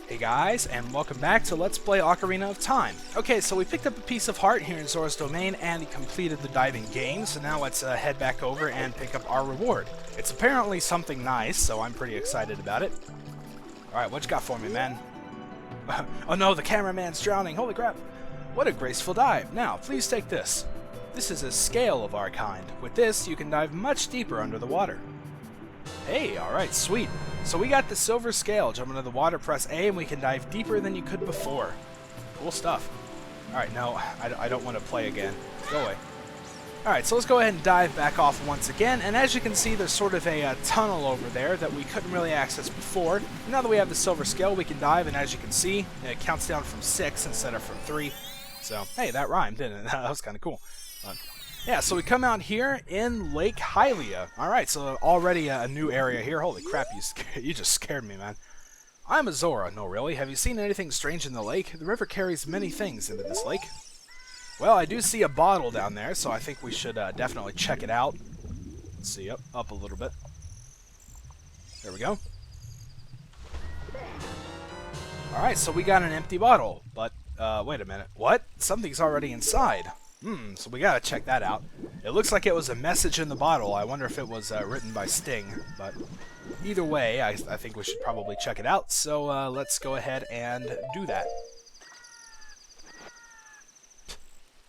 Hey guys, and welcome back to Let's Play Ocarina of Time. Okay, so we picked up a piece of heart here in Zora's Domain and completed the diving game, so now let's head back over and pick up our reward. It's apparently something nice, so I'm pretty excited about it. Alright, what you got for me, man? Oh no, the cameraman's drowning, holy crap! What a graceful dive. Now, please take this. This is a scale of our kind. With this, you can dive much deeper under the water. Hey, alright, sweet. So we got the silver scale. Jump into the water, press A, and we can dive deeper than you could before. Cool stuff. Alright, no, I don't want to play again. Go away. Alright, so let's go ahead and dive back off once again, and as you can see, there's sort of a tunnel over there that we couldn't really access before. Now that we have the silver scale, we can dive, and as you can see, it counts down from 6 instead of from 3. So, hey, that rhymed, didn't it? That was kind of cool. Yeah, so we come out here in Lake Hylia. Alright, so already a new area here. Holy crap, you just scared me, man. I'm a Zora. No, really. Have you seen anything strange in the lake? The river carries many things into this lake. Well, I do see a bottle down there, so I think we should definitely check it out. Let's see, up a little bit. There we go. Alright, so we got an empty bottle, but, wait a minute. What? Something's already inside. So we gotta check that out. It looks like it was a message in the bottle. I wonder if it was written by Sting, but either way, I think we should probably check it out, so let's go ahead and do that.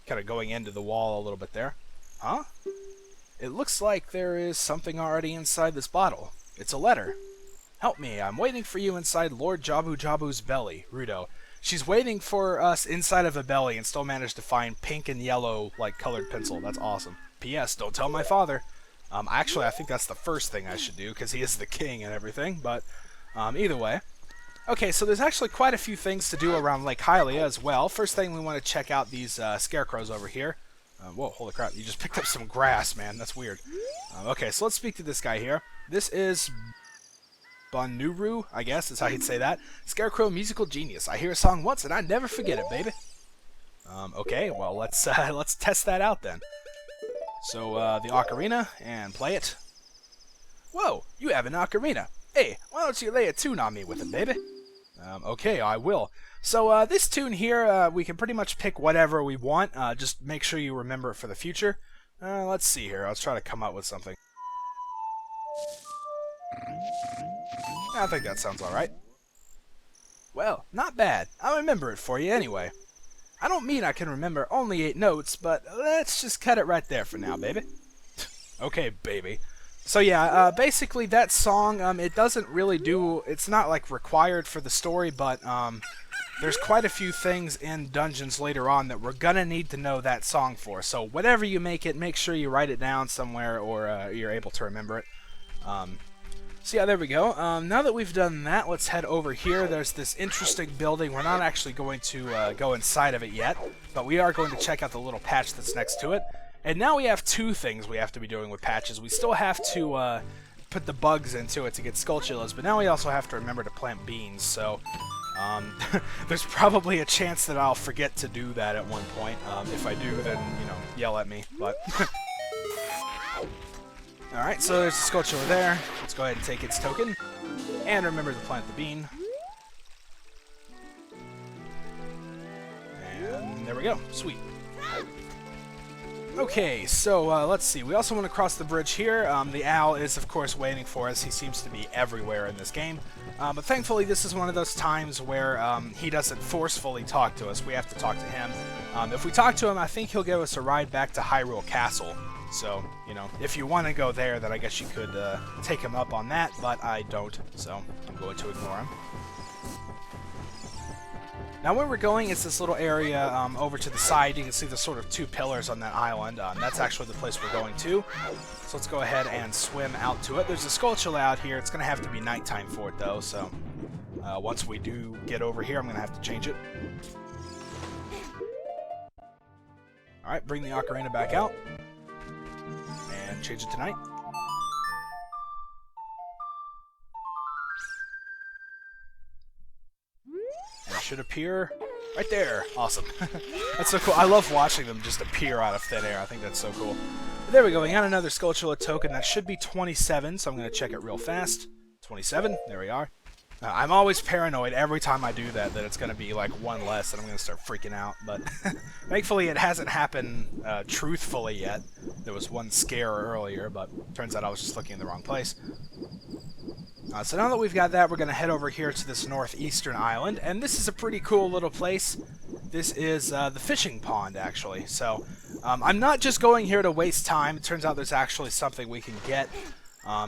Kind of going into the wall a little bit there. Huh? It looks like there is something already inside this bottle. It's a letter. Help me, I'm waiting for you inside Lord Jabu Jabu's belly, Rudo. She's waiting for us inside of a belly and still managed to find pink and yellow, like, colored pencil. That's awesome. P.S. Don't tell my father. Actually, I think that's the first thing I should do, because he is the king and everything, but either way. Okay, so there's actually quite a few things to do around Lake Hylia as well. First thing, we want to check out these scarecrows over here. Whoa, holy crap, you just picked up some grass, man. That's weird. Okay, so let's speak to this guy here. This is Bonuru, I guess is how he'd say that. Scarecrow musical genius. I hear a song once and I never forget it, baby. Okay, well let's test that out then. So the ocarina and play it. Whoa, you have an ocarina. Hey, why don't you lay a tune on me with it, baby? Okay, I will. So this tune here, we can pretty much pick whatever we want. Just make sure you remember it for the future. Let's see here. Let's try to come up with something. I think that sounds alright. Well, not bad. I'll remember it for you anyway. I don't mean I can remember only 8 notes, but let's just cut it right there for now, baby. Okay, baby. So yeah, basically that song, it doesn't really do... It's not, like, required for the story, but there's quite a few things in dungeons later on that we're gonna need to know that song for. So whatever you make it, make sure you write it down somewhere or you're able to remember it. So yeah, there we go. Now that we've done that, let's head over here. There's this interesting building. We're not actually going to go inside of it yet, but we are going to check out the little patch that's next to it. And now we have 2 things we have to be doing with patches. We still have to put the bugs into it to get Skulltulas, but now we also have to remember to plant beans. So there's probably a chance that I'll forget to do that at one point. If I do, then, you know, yell at me. But alright, so there's a Skulltula there. Let's go ahead and take its token. And remember to plant the bean. And there we go. Sweet. Okay, so let's see. We also want to cross the bridge here. The owl is, of course, waiting for us. He seems to be everywhere in this game. But thankfully, this is one of those times where he doesn't forcefully talk to us. We have to talk to him. If we talk to him, I think he'll give us a ride back to Hyrule Castle. So, you know, if you want to go there, then I guess you could take him up on that, but I don't, so I'm going to ignore him. Now where we're going is this little area over to the side. You can see the sort of 2 pillars on that island. That's actually the place we're going to. So let's go ahead and swim out to it. There's a Skulltula out here. It's going to have to be nighttime for it, though, so once we do get over here, I'm going to have to change it. Alright, bring the ocarina back out. And change it to night. And it should appear right there. Awesome. That's so cool. I love watching them just appear out of thin air. I think that's so cool. But there we go. We got another Skulltula token. That should be 27, so I'm going to check it real fast. 27. There we are. I'm always paranoid every time I do that it's going to be like one less and I'm going to start freaking out. But thankfully it hasn't happened truthfully yet. There was one scare earlier, but turns out I was just looking in the wrong place. So now that we've got that, we're going to head over here to this northeastern island. And this is a pretty cool little place. This is the fishing pond, actually. So I'm not just going here to waste time. It turns out there's actually something we can get.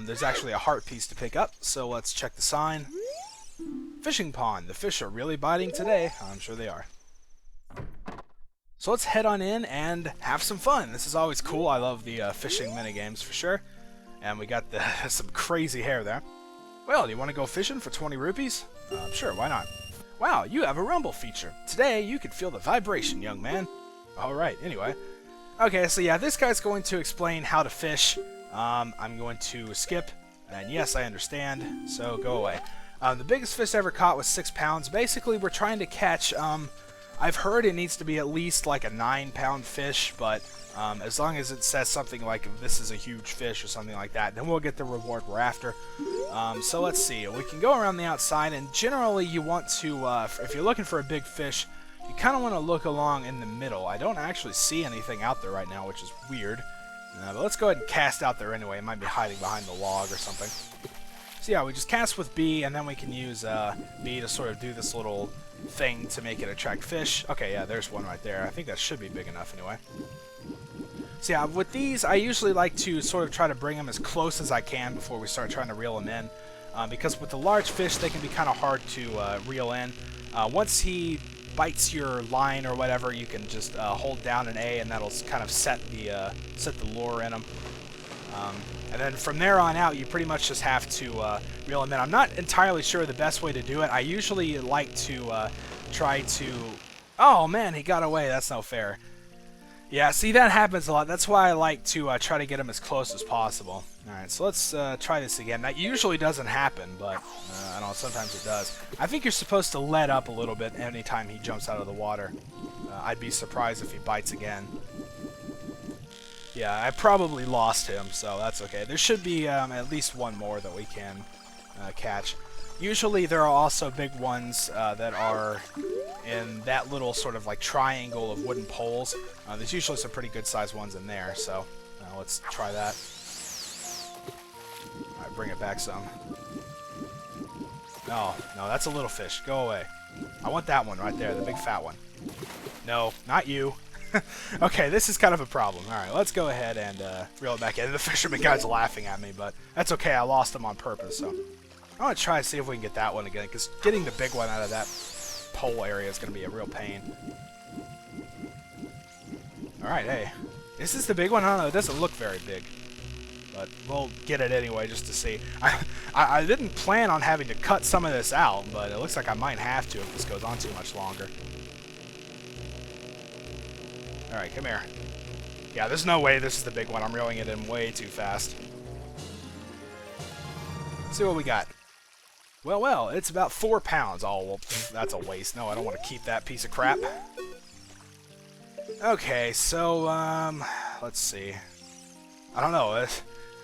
There's actually a heart piece to pick up. So let's check the sign. Fishing pond. The fish are really biting today. I'm sure they are. So let's head on in and have some fun. This is always cool. I love the fishing minigames for sure. And we got some crazy hair there. Well, do you want to go fishing for 20 rupees? Sure, why not? Wow, you have a rumble feature. Today, you can feel the vibration, young man. Alright, anyway. Okay, so yeah, this guy's going to explain how to fish. I'm going to skip. And yes, I understand, so go away. The biggest fish I ever caught was 6 pounds. Basically, we're trying to catch, I've heard it needs to be at least like a 9-pound fish, but as long as it says something like this is a huge fish or something like that, then we'll get the reward we're after. So let's see. We can go around the outside, and generally you want to, if you're looking for a big fish, you kind of want to look along in the middle. I don't actually see anything out there right now, which is weird. But let's go ahead and cast out there anyway. It might be hiding behind the log or something. So yeah, we just cast with B, and then we can use B to sort of do this little thing to make it attract fish. Okay, yeah, there's one right there. I think that should be big enough anyway. So yeah, with these, I usually like to sort of try to bring them as close as I can before we start trying to reel them in. Because with the large fish, they can be kind of hard to reel in. Once he bites your line or whatever, you can just hold down an A, and that'll kind of set the lure in them. And then from there on out, you pretty much just have to reel them in. I'm not entirely sure the best way to do it. I usually like to try to... Oh man, he got away. That's no fair. Yeah, see, that happens a lot. That's why I like to try to get him as close as possible. Alright, so let's try this again. That usually doesn't happen, but I don't know, sometimes it does. I think you're supposed to let up a little bit anytime he jumps out of the water. I'd be surprised if he bites again. Yeah, I probably lost him, so that's okay. There should be at least one more that we can catch. Usually there are also big ones that are in that little sort of like triangle of wooden poles. There's usually some pretty good sized ones in there, so let's try that. Alright, bring it back some. No, that's a little fish. Go away. I want that one right there, the big fat one. No, not you. Okay, this is kind of a problem. Alright, let's go ahead and reel it back in. The fisherman guy's laughing at me, but that's okay. I lost him on purpose, so... I want to try to see if we can get that one again, because getting the big one out of that pole area is going to be a real pain. Alright, hey. Is this the big one? I don't know. It doesn't look very big. But we'll get it anyway, just to see. I didn't plan on having to cut some of this out, but it looks like I might have to if this goes on too much longer. Alright, come here. Yeah, there's no way this is the big one. I'm reeling it in way too fast. Let's see what we got. Well, it's about 4 pounds. Oh, well, that's a waste. No, I don't want to keep that piece of crap. Okay, so, let's see. I don't know.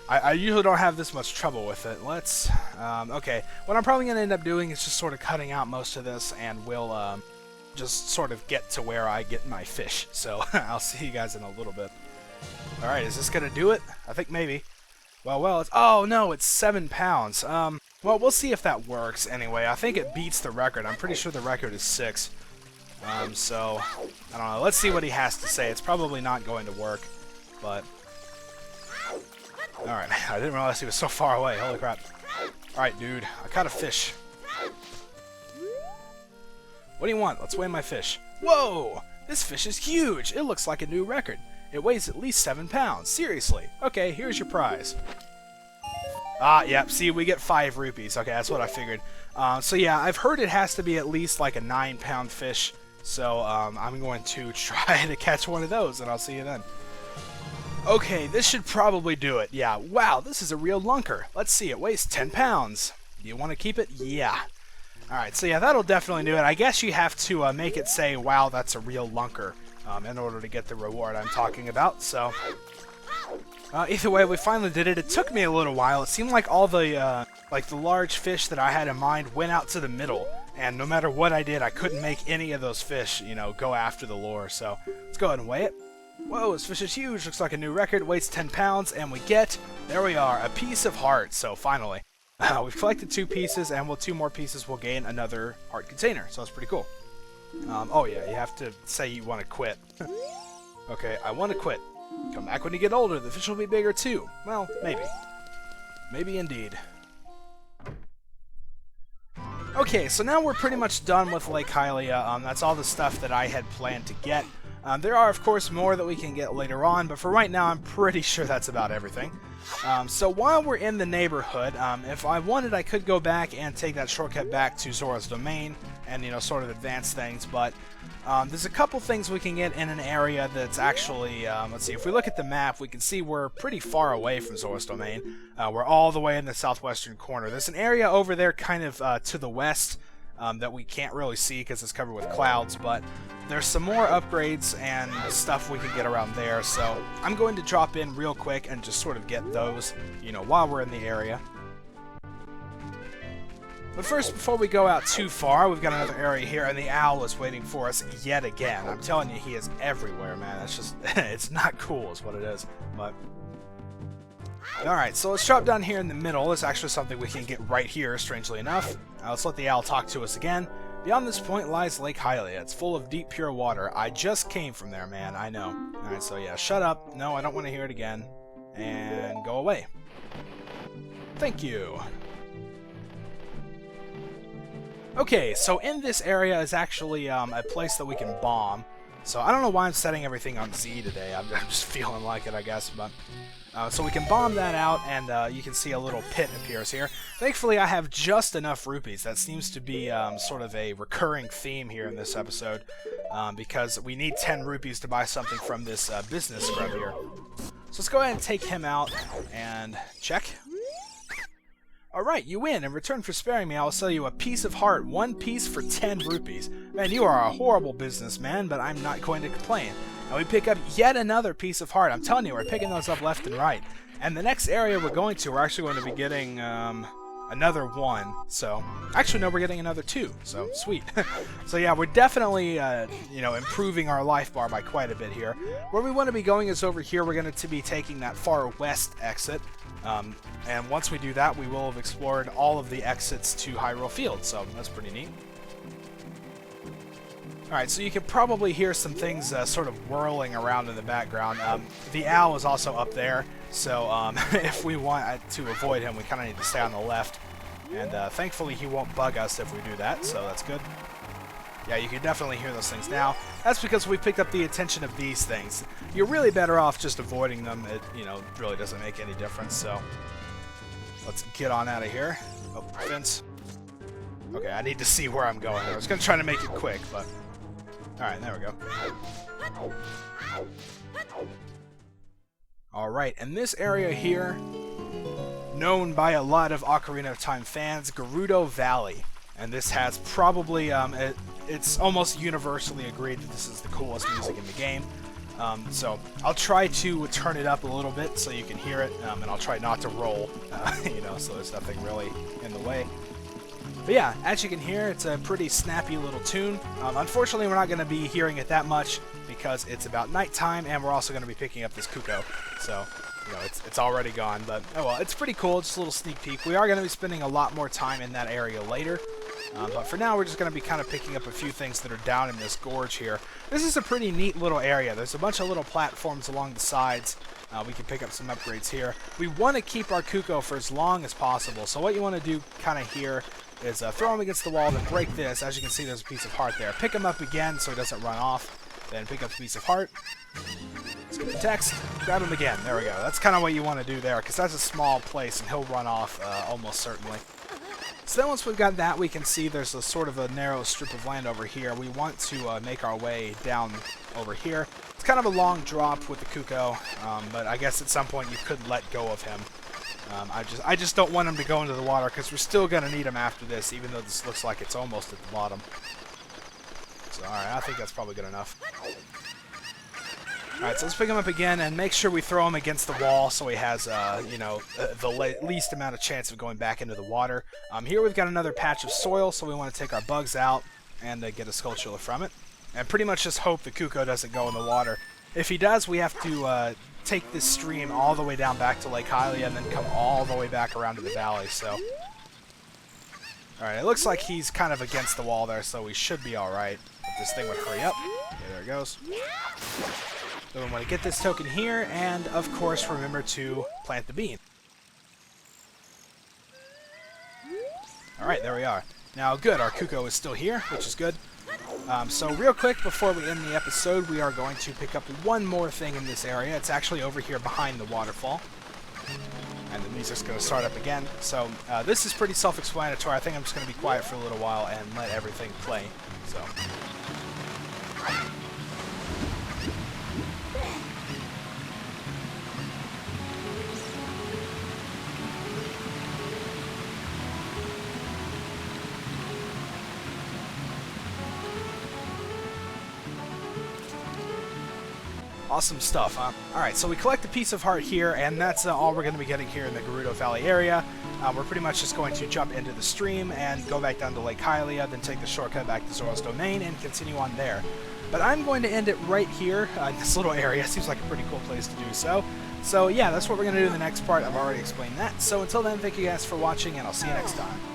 I usually don't have this much trouble with it. Let's, okay. What I'm probably going to end up doing is just sort of cutting out most of this, and we'll, just sort of get to where I get my fish. So, I'll see you guys in a little bit. Alright, is this going to do it? I think maybe. Well, it's... Oh, no, it's 7 pounds. Well, we'll see if that works anyway. I think it beats the record. I'm pretty sure the record is 6. So, I don't know. Let's see what he has to say. It's probably not going to work, but... Alright, I didn't realize he was so far away. Holy crap. Alright, dude. I caught a fish. What do you want? Let's weigh my fish. Whoa! This fish is huge! It looks like a new record. It weighs at least 7 pounds. Seriously. Okay, here's your prize. Yep, see, we get 5 rupees. Okay, that's what I figured. So yeah, I've heard it has to be at least like a 9-pound fish. So, I'm going to try to catch one of those, and I'll see you then. Okay, this should probably do it. Yeah, wow, this is a real lunker. Let's see, it weighs 10 pounds. Do you want to keep it? Yeah. Alright, so yeah, that'll definitely do it. I guess you have to make it say, wow, that's a real lunker, in order to get the reward I'm talking about, so... Either way, we finally did it. It took me a little while. It seemed like all the the large fish that I had in mind went out to the middle, and no matter what I did, I couldn't make any of those fish, you know, go after the lure. So let's go ahead and weigh it. Whoa, this fish is huge. Looks like a new record. Weighs 10 pounds, and we get, there we are, a piece of heart. So finally, we've collected 2 pieces, and with 2 more pieces, we'll gain another heart container. So that's pretty cool. Oh yeah, you have to say you want to quit. Okay, I want to quit. Come back when you get older. The fish will be bigger too. Well, maybe. Maybe indeed. Okay, so now we're pretty much done with Lake Hylia. That's all the stuff that I had planned to get. There are, of course, more that we can get later on, but for right now, I'm pretty sure that's about everything. So while we're in the neighborhood, if I wanted, I could go back and take that shortcut back to Zora's Domain and, you know, sort of advance things, but there's a couple things we can get in an area that's actually, let's see, if we look at the map, we can see we're pretty far away from Zora's Domain. We're all the way in the southwestern corner. There's an area over there kind of to the west that we can't really see because it's covered with clouds, but there's some more upgrades and stuff we can get around there, so I'm going to drop in real quick and just sort of get those, you know, while we're in the area. But first, before we go out too far, we've got another area here, and the owl is waiting for us yet again. I'm telling you, he is everywhere, man. It's just, it's not cool is what it is, but... Alright, so let's drop down here in the middle. There's actually something we can get right here, strangely enough. Let's let the owl talk to us again. Beyond this point lies Lake Hylia. It's full of deep, pure water. I just came from there, man. I know. Alright, so yeah, shut up. No, I don't want to hear it again. And go away. Thank you. Okay, so in this area is actually a place that we can bomb. So I don't know why I'm setting everything on Z today. I'm just feeling like it, I guess. But so we can bomb that out, and you can see a little pit appears here. Thankfully, I have just enough rupees. That seems to be sort of a recurring theme here in this episode, because we need 10 rupees to buy something from this business scrub here. So let's go ahead and take him out and check. Alright, you win. In return for sparing me, I will sell you a piece of heart, 1 piece for 10 rupees. Man, you are a horrible businessman, but I'm not going to complain. And we pick up yet another piece of heart. I'm telling you, we're picking those up left and right. And the next area we're going to, we're actually going to be getting another 1. So, actually, no, we're getting another 2. So, sweet. So, yeah, we're definitely, you know, improving our life bar by quite a bit here. Where we want to be going is over here. We're going to be taking that far west exit. And once we do that, we will have explored all of the exits to Hyrule Field, so that's pretty neat. Alright, so you can probably hear some things sort of whirling around in the background. The owl is also up there, so if we want to avoid him, we kind of need to stay on the left. And thankfully he won't bug us if we do that, so that's good. Yeah, you can definitely hear those things now. That's because we picked up the attention of these things. You're really better off just avoiding them. It, you know, really doesn't make any difference, so... Let's get on out of here. Oh, fence. Okay, I need to see where I'm going. I was going to try to make it quick, but... Alright, there we go. Alright, and this area here, known by a lot of Ocarina of Time fans, Gerudo Valley. And this has probably, it's almost universally agreed that this is the coolest music in the game. So I'll try to turn it up a little bit so you can hear it, and I'll try not to roll, you know, so there's nothing really in the way. But yeah, as you can hear, it's a pretty snappy little tune. Unfortunately, we're not going to be hearing it that much because it's about nighttime, and we're also going to be picking up this Kuko. So, you know, it's already gone, but oh well, it's pretty cool. Just a little sneak peek. We are going to be spending a lot more time in that area later. But for now, we're just going to be kind of picking up a few things that are down in this gorge here. This is a pretty neat little area. There's a bunch of little platforms along the sides. We can pick up some upgrades here. We want to keep our Kuko for as long as possible. So what you want to do kind of here is throw him against the wall, then break this. As you can see, there's a piece of heart there. Pick him up again so he doesn't run off. Then pick up the piece of heart. Let's get the text. Grab him again. There we go. That's kind of what you want to do there, because that's a small place, and he'll run off almost certainly. So then once we've got that, we can see there's a sort of a narrow strip of land over here. We want to make our way down over here. It's kind of a long drop with the Kuko, but I guess at some point you could let go of him. I just don't want him to go into the water, because we're still going to need him after this, even though this looks like it's almost at the bottom. So alright, I think that's probably good enough. Alright, so let's pick him up again and make sure we throw him against the wall so he has, the least amount of chance of going back into the water. Here we've got another patch of soil, so we want to take our bugs out and get a Skulltula from it. And pretty much just hope the Kuko doesn't go in the water. If he does, we have to take this stream all the way down back to Lake Hylia and then come all the way back around to the valley, so... Alright, it looks like he's kind of against the wall there, so we should be alright. If this thing would hurry up. Okay, there it goes. So we want to get this token here, and of course remember to plant the bean. Alright, there we are. Now good, our Kuko is still here, which is good. So real quick, before we end the episode, we are going to pick up one more thing in this area. It's actually over here behind the waterfall. And the music's going to start up again. So this is pretty self-explanatory. I think I'm just going to be quiet for a little while and let everything play. So. Awesome stuff, huh? Alright, so we collect a piece of heart here, and that's all we're going to be getting here in the Gerudo Valley area. We're pretty much just going to jump into the stream and go back down to Lake Hylia, then take the shortcut back to Zora's Domain and continue on there. But I'm going to end it right here in this little area. Seems like a pretty cool place to do so. So yeah, that's what we're going to do in the next part. I've already explained that. So until then, thank you guys for watching, and I'll see you next time.